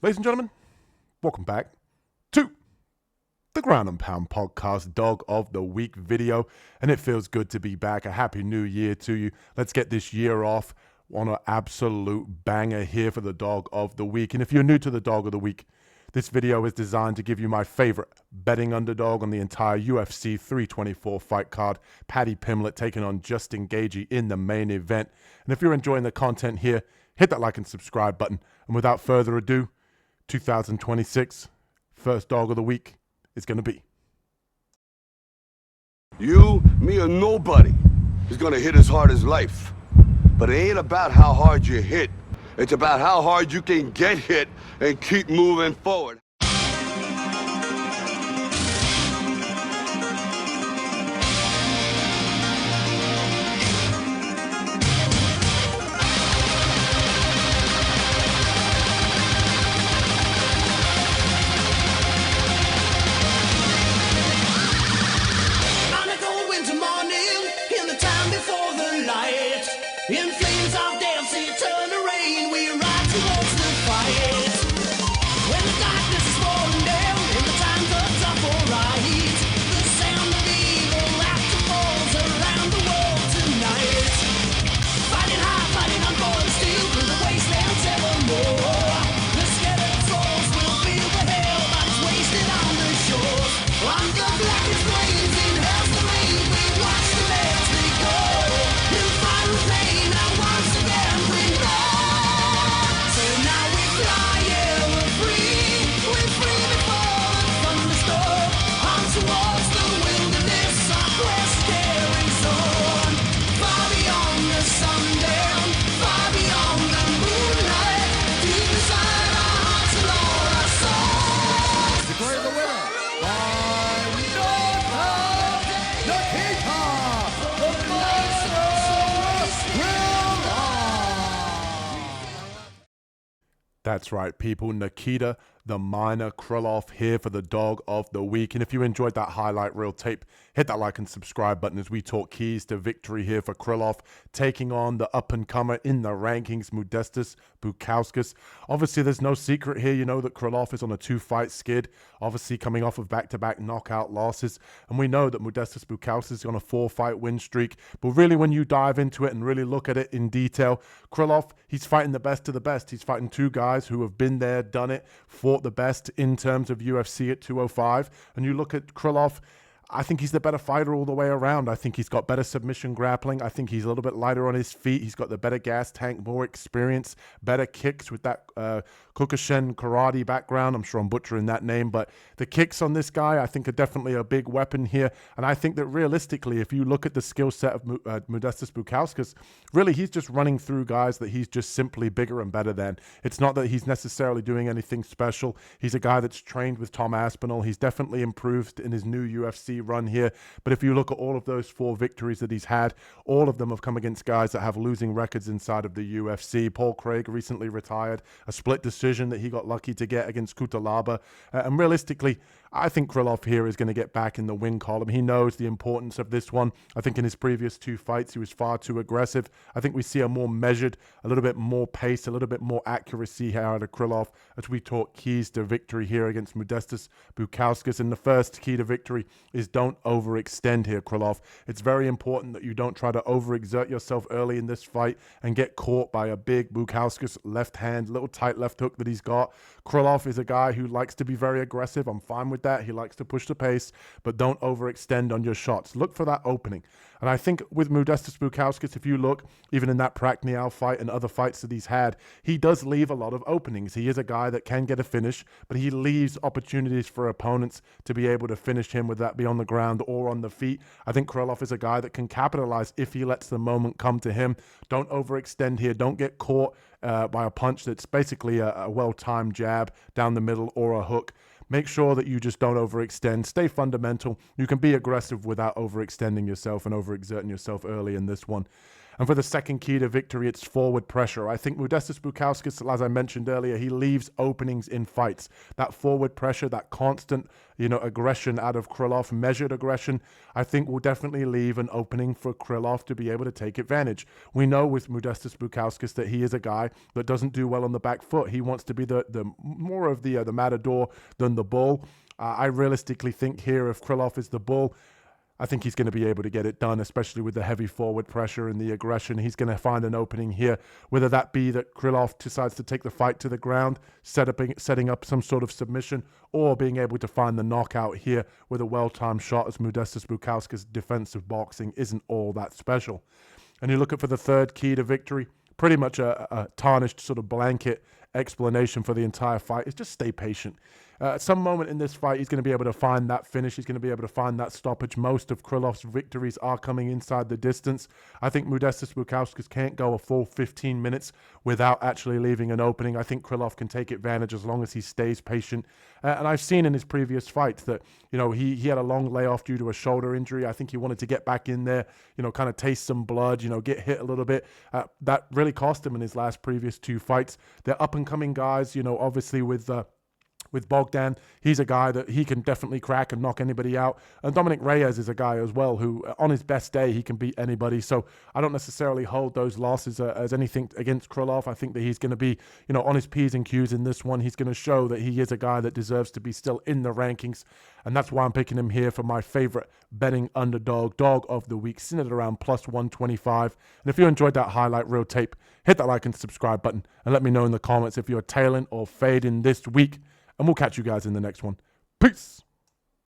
Ladies and gentlemen, welcome back to the Ground and Pound Podcast Dog of the Week video. And it feels good to be back. A happy new year to you. Let's get this year off on an absolute banger here for the Dog of the Week. And if you're new to the Dog of the Week, this video is designed to give you my favorite betting underdog on the entire UFC 324 fight card, Paddy Pimblett taking on Justin Gaethje in the main event. And if you're enjoying the content here, hit that like and subscribe button. And without further ado, 2026 first Dog of the Week is going to be You, me, or nobody is gonna hit as hard as life. But it ain't about how hard you hit. It's about how hard you can get hit and keep moving forward. In flames of dance, eternal rain, we ride towards the fight. When the darkness is falling down and the times are tough or right, the sound of evil laughter falls around the world tonight. Fighting high, fighting on for the steel through the wastelands evermore. The scattered souls will feel the hell that's wasted on the shores. On the blackest flames in hell's domain, we watch the lives they go. In fire and pain. That's right, people. Nikita the Miner Krylov here for the Dog of the Week. And if you enjoyed that highlight reel tape, hit that like and subscribe button as we talk keys to victory here for Krylov, taking on the up-and-comer in the rankings, Modestas Bukauskas. Obviously, there's no secret here. You know that Krylov is on a 2-fight skid, obviously coming off of back-to-back knockout losses. And we know that Modestas Bukauskas is on a 4-fight win streak. But really, when you dive into it and really look at it in detail, Krylov, he's fighting the best of the best. He's fighting two guys who have been there, done it, fought the best in terms of UFC at 205. And you look at Krylov, I think he's the better fighter all the way around. I think he's got better submission grappling. I think he's a little bit lighter on his feet. He's got the better gas tank, more experience, better kicks with that Kyokushin karate background. I'm sure I'm butchering that name, but the kicks on this guy, I think, are definitely a big weapon here. And I think that realistically, if you look at the skill set of Modestas Bukauskas, really he's just running through guys that he's just simply bigger and better than. It's not that he's necessarily doing anything special. He's a guy that's trained with Tom Aspinall. He's definitely improved in his new UFC run here. But if you look at all of those 4 victories that he's had, all of them have come against guys that have losing records inside of the UFC. Paul Craig recently retired, a split decision that he got lucky to get against Kutalaba. And realistically, I think Krylov here is going to get back in the win column. He knows the importance of this one. I think in his previous 2 fights, he was far too aggressive. I think we see a more measured, a little bit more pace, a little bit more accuracy here out of Krylov as we talk keys to victory here against Modestas Bukauskas. And the first key to victory is don't overextend here, Krylov. It's very important that you don't try to overexert yourself early in this fight and get caught by a big Bukauskas left hand, little tight left hook that he's got. Krylov is a guy who likes to be very aggressive. I'm fine with that. He likes to push the pace, but don't overextend on your shots. Look for that opening. And I think with Modestas Bukauskas, if you look, even in that Praknial fight and other fights that he's had, he does leave a lot of openings. He is a guy that can get a finish, but he leaves opportunities for opponents to be able to finish him, whether that be on the ground or on the feet. I think Krylov is a guy that can capitalize if he lets the moment come to him. Don't overextend here. Don't get caught by a punch that's basically a well-timed jab down the middle or a hook. Make sure that you just don't overextend. Stay fundamental. You can be aggressive without overextending yourself and overexerting yourself early in this one. And for the second key to victory, it's forward pressure. I think Modestas Bukauskas, as I mentioned earlier, he leaves openings in fights. That forward pressure, that constant, aggression out of Krylov, measured aggression, I think will definitely leave an opening for Krylov to be able to take advantage. We know with Modestas Bukauskas that he is a guy that doesn't do well on the back foot. He wants to be the more of the matador than the bull. I realistically think here, if Krylov is the bull, I think he's going to be able to get it done, especially with the heavy forward pressure and the aggression. He's going to find an opening here, whether that be that Krylov decides to take the fight to the ground, setting up some sort of submission, or being able to find the knockout here with a well-timed shot, as Modestas Bukauskas' defensive boxing isn't all that special. And you look at for the third key to victory, pretty much a tarnished sort of blanket explanation for the entire fight is just stay patient. At some moment in this fight, he's going to be able to find that finish. He's going to be able to find that stoppage. Most of Krylov's victories are coming inside the distance. I think Modestas Bukauskas can't go a full 15 minutes without actually leaving an opening. I think Krylov can take advantage as long as he stays patient. And I've seen in his previous fights that, he had a long layoff due to a shoulder injury. I think he wanted to get back in there, kind of taste some blood, get hit a little bit. That really cost him in his previous two fights. They're up-and-coming guys, obviously with Bogdan, he's a guy that he can definitely crack and knock anybody out. And Dominic Reyes is a guy as well who, on his best day, he can beat anybody. So I don't necessarily hold those losses as anything against Krylov. I think that he's going to be, on his P's and Q's in this one. He's going to show that he is a guy that deserves to be still in the rankings. And that's why I'm picking him here for my favorite betting underdog, dog of the week, sitting at around plus 125. And if you enjoyed that highlight reel tape, hit that like and subscribe button and let me know in the comments if you're tailing or fading this week. And we'll catch you guys in the next one. Peace.